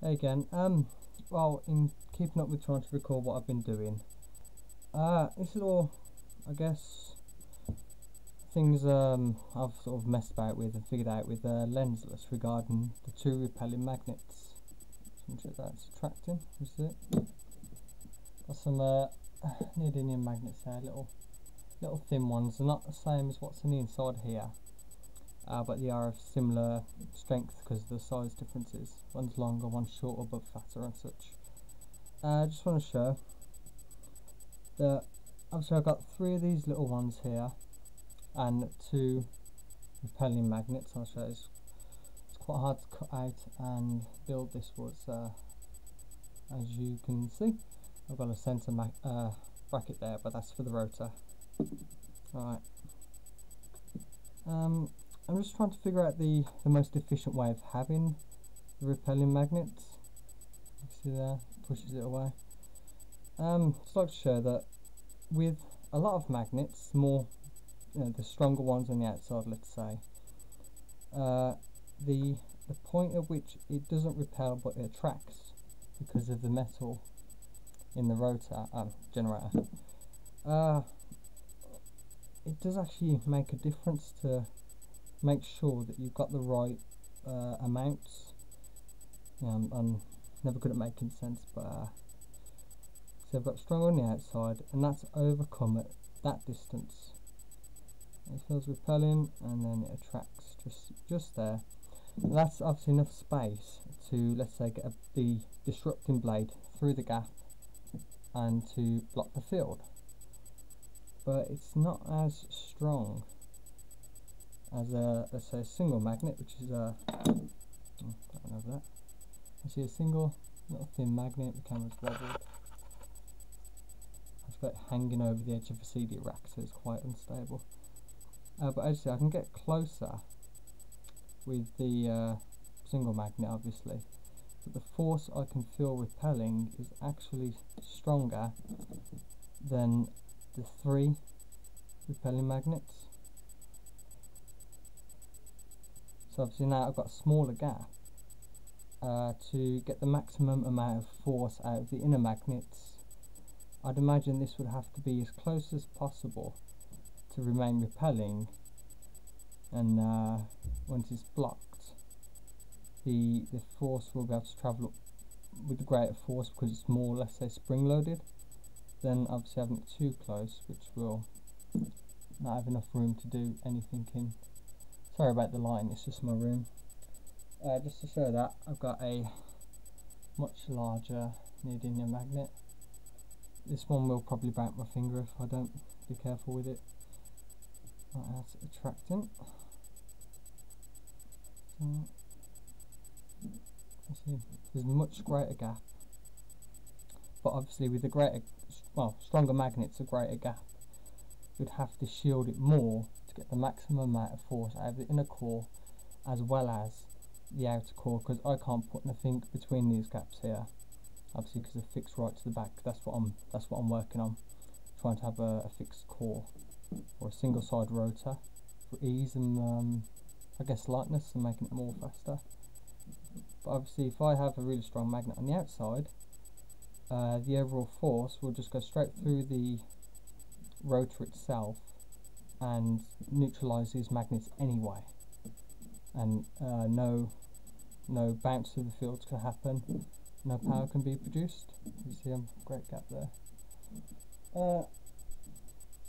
Hey again. Well, in keeping up with trying to record what I've been doing, this is all, I guess, things I've sort of messed about with and figured out with lenzless regarding the two repelling magnets. Check that's attracting. You see it? Got some neodymium magnets there, little thin ones. They're not the same as what's on the inside here. But they are of similar strength because of the size differences. One's longer, one's shorter but fatter and such. I just want to show that obviously I've got 3 of these little ones here and 2 repelling magnets. I'll show you. It's quite hard to cut out and build this wood, so as you can see I've got a centre bracket there, but that's for the rotor. Alright. I'm just trying to figure out the most efficient way of having the repelling magnets. You see there, pushes it away. Just like to show that with a lot of magnets, more, the stronger ones on the outside, let's say, the point at which it doesn't repel but it attracts because of the metal in the rotor generator, it does actually make a difference to make sure that you've got the right amounts. I'm never good at making sense, but so I've got strong on the outside and that's overcome at that distance. It feels repelling and then it attracts just there. And that's obviously enough space to, let's say, get the disrupting blade through the gap and to block the field, but it's not as strong as let's say a single magnet, which is over that. You see a single little thin magnet. The camera's wobbled. I've got it hanging over the edge of a CD rack, so it's quite unstable. But as you see, I can get closer with the single magnet, obviously, but the force I can feel repelling is actually stronger than the 3 repelling magnets. So obviously now I've got a smaller gap to get the maximum amount of force out of the inner magnets. I'd imagine this would have to be as close as possible to remain repelling, and once it's blocked, the force will be able to travel up with the greater force because it's more, let's say, spring loaded, than obviously having it too close, which will not have enough room to do anything in. Sorry about the line, it's just my room. Just to show that, I've got a much larger neodymium magnet. This one will probably break my finger if I don't be careful with it. Right, that's attracting. So, you see, there's a much greater gap. But obviously with the stronger magnets, a greater gap, you'd have to shield it more to get the maximum amount of force out of the inner core as well as the outer core, because I can't put nothing between these gaps here, obviously, because they're fixed right to the back. That's what I'm working on, trying to have a fixed core or a single side rotor for ease and I guess lightness and making it more faster. But obviously if I have a really strong magnet on the outside, the overall force will just go straight through the rotor itself and neutralize these magnets anyway, and no bounce through the fields can happen, no power can be produced. You see a great gap there.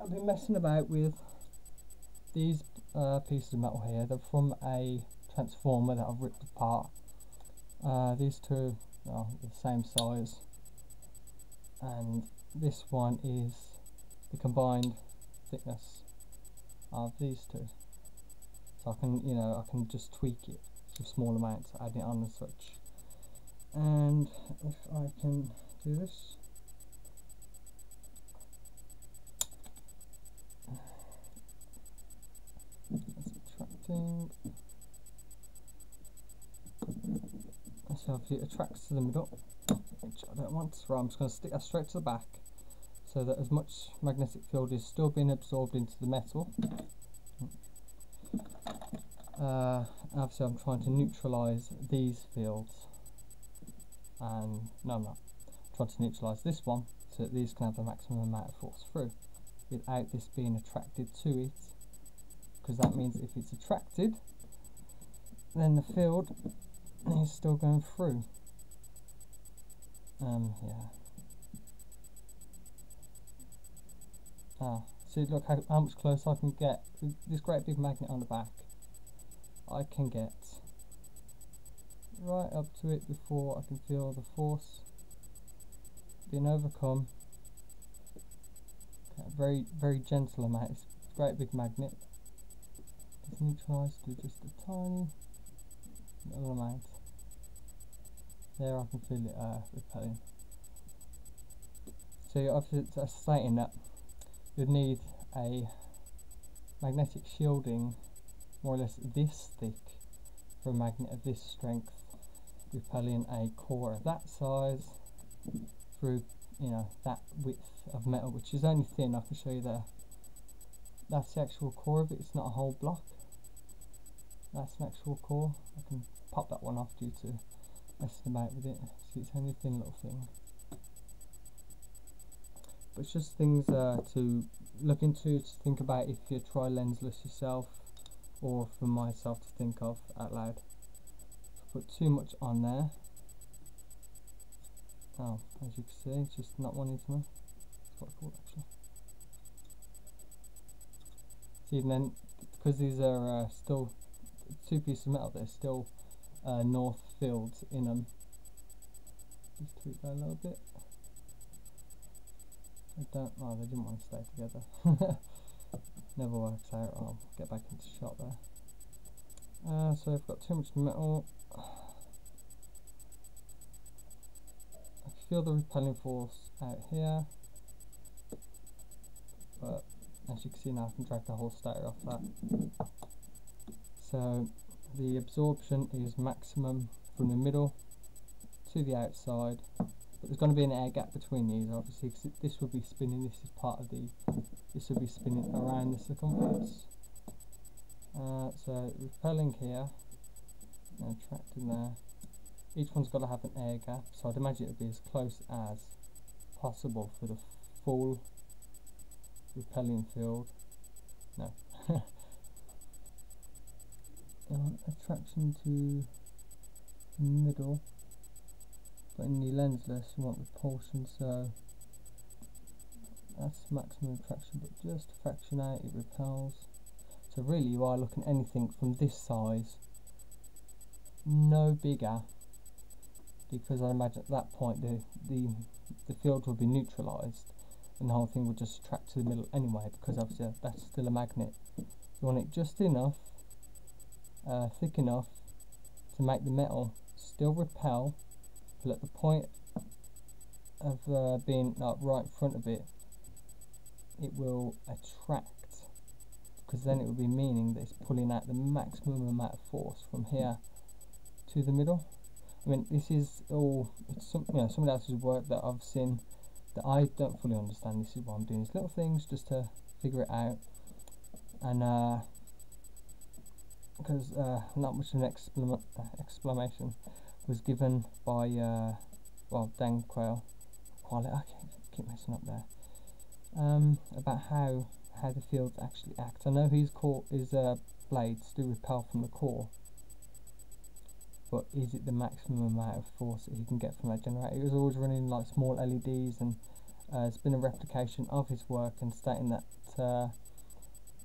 I've been messing about with these pieces of metal here. They're from a transformer that I've ripped apart. These two are the same size, and this one is the combined thickness of these two. So I can just tweak it to small amounts, add it on and such. And if I can do this, it's attracting. So obviously it attracts to the middle, which I don't want. So I'm just going to stick that straight to the back, so that as much magnetic field is still being absorbed into the metal. Obviously I'm trying to neutralize these fields and no, I'm not. I'm trying to neutralise this one so that these can have the maximum amount of force through without this being attracted to it, because that means if it's attracted, then the field is still going through. Yeah. See, look how much closer I can get with this great big magnet on the back. I can get right up to it before I can feel the force being overcome. Okay, very gentle amount. It's a great big magnet. It's neutralised to just a tiny little amount. There I can feel it repelling. So after stating that you'd need a magnetic shielding more or less this thick for a magnet of this strength, repelling a core of that size through, you know, that width of metal, which is only thin. I can show you there. That's the actual core of it. It's not a whole block. That's an actual core. I can pop that one off due to messing about with it. See, it's only a thin little thing. But it's just things to look into, to think about if you try lensless yourself, or for myself to think of out loud. If I put too much on there, oh, as you can see, it's just not wanting to know. That's what I call it, actually. See, and then because these are still two pieces of metal, there's still north fields in them. Just tweak that a little bit. They didn't want to stay together. Never works out. I'll get back into shot there. So I've got too much metal. I can feel the repelling force out here, but as you can see now, I can drag the whole stator off that. So the absorption is maximum from the middle to the outside. But there's going to be an air gap between these, obviously, because this will be spinning. This is part of the. This will be spinning around the circumference. So repelling here and attracting there. Each one's got to have an air gap, so I'd imagine it would be as close as possible for the full repelling field. No. Attraction to the middle. But in the lensless you want repulsion, so that's maximum attraction, but just a fraction out it repels. So really you are looking at anything from this size, no bigger, because I imagine at that point the field will be neutralised and the whole thing will just attract to the middle anyway, because obviously that's still a magnet. You want it just enough, thick enough to make the metal still repel, but at the point of being like right in front of it, it will attract, because then it will be meaning that it's pulling out the maximum amount of force from here to the middle. I mean, this is all, it's somebody else's work that I've seen that I don't fully understand. This is why I'm doing these little things, just to figure it out. And because not much of an explanation was given by well, Dan Quayle, I keep messing up there, about how the fields actually act. I know his blades do repel from the core, but is it the maximum amount of force that he can get from that generator? He was always running like small LEDs, and it's been a replication of his work and stating that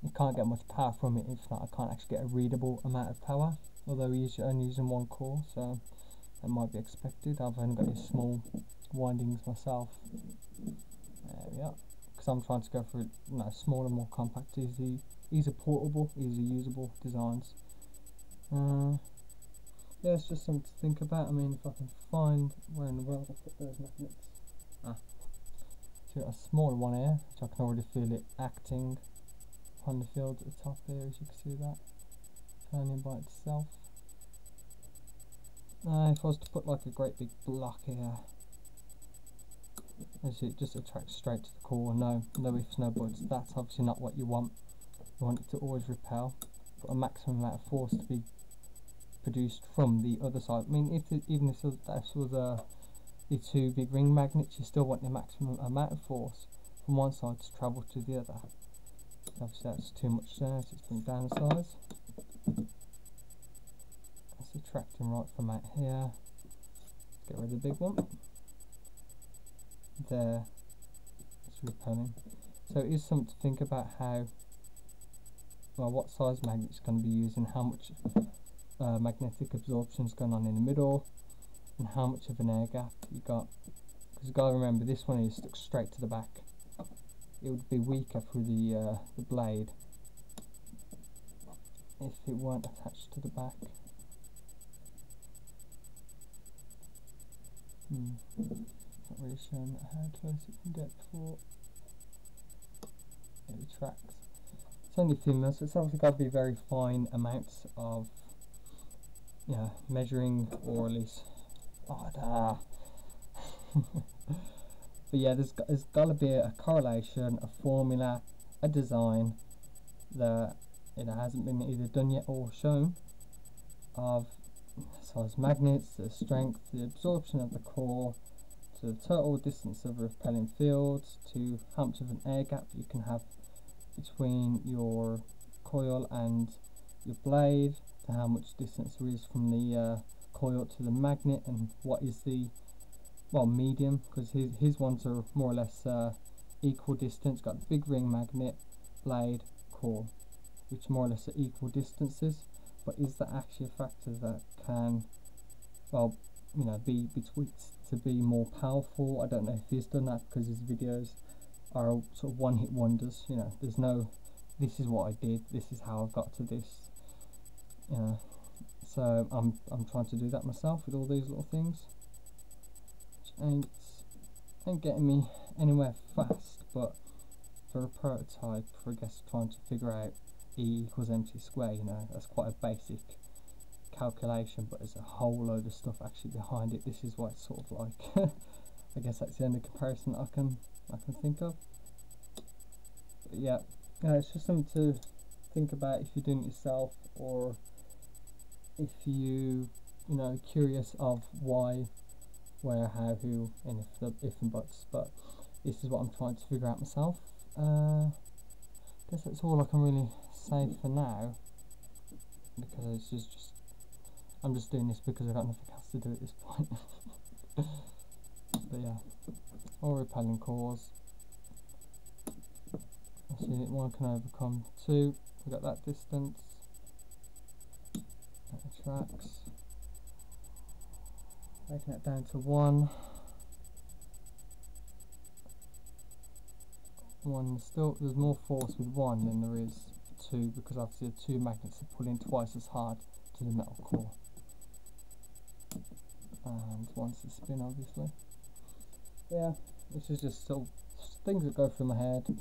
you can't get much power from it. If not, I can't actually get a readable amount of power, although he's only using one core, so that might be expected. I've only got these small windings myself. There we are, because I'm trying to go for smaller, more compact, easy portable, easy usable designs. Yeah, it's just something to think about. I mean, if I can find where in the world I put those magnets. So a smaller one here, which I can already feel it acting on the field at the top here, as you can see that turning by itself. If I was to put like a great big block here, as it just attracts straight to the core, no ifs, no buts. That's obviously not what you want. You want it to always repel, but a maximum amount of force to be produced from the other side. I mean, even if this was the two big ring magnets, you still want the maximum amount of force from one side to travel to the other. Obviously that's too much there, so let's bring it down a size. That's attracting right from out here. Get rid of the big one. There, it's repelling. So it is something to think about how, well, what size magnet it's going to be using, how much magnetic absorption is going on in the middle, and how much of an air gap you got. Because you got to remember, this one is stuck straight to the back. It would be weaker through the blade if it weren't attached to the back. Not really showing how close it can get before it retracts. It's only thin though, so it's obviously got to be very fine amounts of measuring, or at least but yeah, there's got to be a correlation, a formula, a design that hasn't been either done yet or shown, of size magnets, the strength, the absorption of the core, to the total distance of repelling fields, to how much of an air gap you can have between your coil and your blade, to how much distance there is from the coil to the magnet, and what is the medium, because his ones are more or less equal distance. Got the big ring magnet, blade, core, which more or less are equal distances. But is that actually a factor that can be tweaked to be more powerful? I don't know if he's done that, because his videos are sort of one-hit wonders. There's no this is what I did, this is how I got to this. So I'm trying to do that myself with all these little things, which ain't getting me anywhere fast. But for a prototype, for I guess trying to figure out E equals mc squared, that's quite a basic calculation, but there's a whole load of stuff actually behind it. This is what it's sort of like. I guess that's the only comparison I can think of. But yeah, it's just something to think about if you're doing it yourself, or if you curious of why, where, how, who, and if and buts. But this is what I'm trying to figure out myself. I guess that's all I can really say for now, because it's just I'm just doing this because I've got nothing else to do at this point. But yeah, all repelling cores. I see that one can overcome 2. We've got that distance. That attracts. Making that down to 1. Still, there's more force with 1 than there is 2, because obviously the 2 magnets are pulling twice as hard to the metal core. And one's the spin, obviously. Yeah, this is just sort of things that go through my head.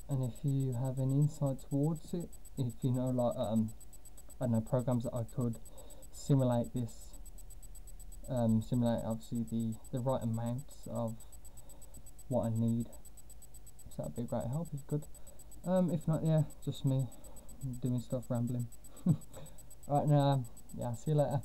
And if you have any insight towards it, if you know, like I don't know, programs that I could simulate this, simulate obviously the right amount of what I need, so that'd be a great help if you could. If not, yeah, just me doing stuff, rambling. Right now, yeah, see you later.